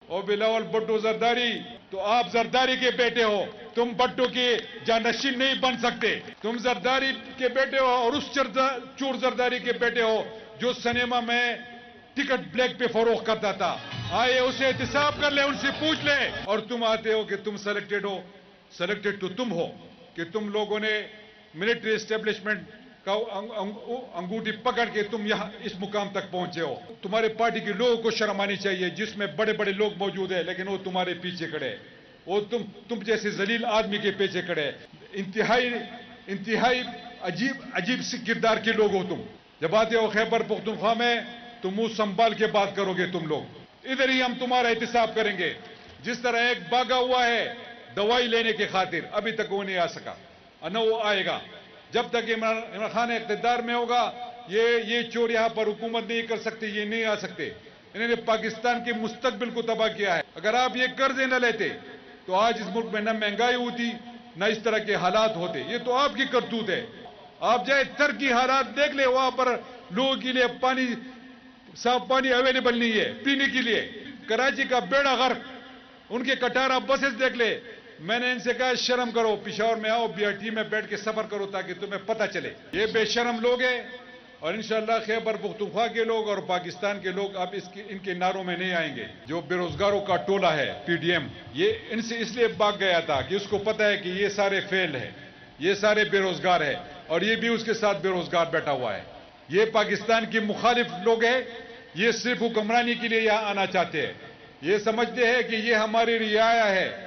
اور بلاول بھٹو زرداری، تو آپ زرداری کے بیٹے ہو، تم بھٹو کے جانشین نہیں بن سکتے. تم زرداری کے بیٹے ہو اور اس چور زرداری کے بیٹے ہو جو سنیما میں ٹکٹ بلیک پہ فروخت کرتا تھا. آئے اسے احتساب کر لے، ان سے پوچھ لے. اور تم آتے ہو کہ تم سلیکٹڈ ہو. سلیکٹڈ تو تم ہو کہ تم لوگوں نے ملٹری اسٹیبلشمنٹ کا انگوٹھی پکڑ کے تم یہاں اس مقام تک پہنچے ہو. تمہارے پارٹی کے لوگوں کو شرم آنی چاہیے، جس میں بڑے بڑے لوگ موجود ہیں لیکن وہ تمہارے پیچھے کھڑے، وہ تم جیسے ذلیل آدمی کے پیچھے کھڑے. انتہائی عجیب سی کردار کے لوگ ہو تم. جب آتے ہو خیبر پختونخوا میں تو منہ سنبھال کے بات کرو گے تم لوگ. ادھر ہی ہم تمہارا احتساب کریں گے. جس طرح ایک بھاگا ہوا ہے دوائی لینے کے خاطر، ابھی تک وہ نہیں آ سکا، نہ وہ آئے گا. جب تک عمران خان اقتدار میں ہوگا یہ چور یہاں پر حکومت نہیں کر سکتے، یہ نہیں آ سکتے. انہوں نے پاکستان کے مستقبل کو تباہ کیا ہے. اگر آپ یہ قرضے نہ لیتے تو آج اس ملک میں نہ مہنگائی ہوتی نہ اس طرح کے حالات ہوتے. یہ تو آپ کی کرتوت ہے. آپ جائے ترکی حالات دیکھ لیں، وہاں پر لوگوں کے لیے صاف پانی اویلیبل نہیں ہے پینے کے لیے. کراچی کا بیڑا غرق، ان کے کٹارہ بسز دیکھ لے. میں نے ان سے کہا شرم کرو، پشاور میں آؤ، بی آر ٹی میں بیٹھ کے سفر کرو تاکہ تمہیں پتہ چلے. یہ بے شرم لوگ ہیں اور انشاءاللہ خیبر پختونخوا کے لوگ اور پاکستان کے لوگ اب ان کے نعروں میں نہیں آئیں گے. جو بے روزگاروں کا ٹولہ ہے پی ڈی ایم، یہ ان سے اس لیے بھاگ گیا تھا کہ اس کو پتہ ہے کہ یہ سارے فیل ہیں، یہ سارے بے روزگار ہیں اور یہ بھی اس کے ساتھ بے روزگار بیٹھا ہوا ہے. یہ پاکستان کی مخالف لوگ ہیں. یہ صرف حکمرانی کے لیے یہاں آنا چاہتے ہیں. یہ سمجھتے ہیں کہ یہ ہماری رعایا ہے.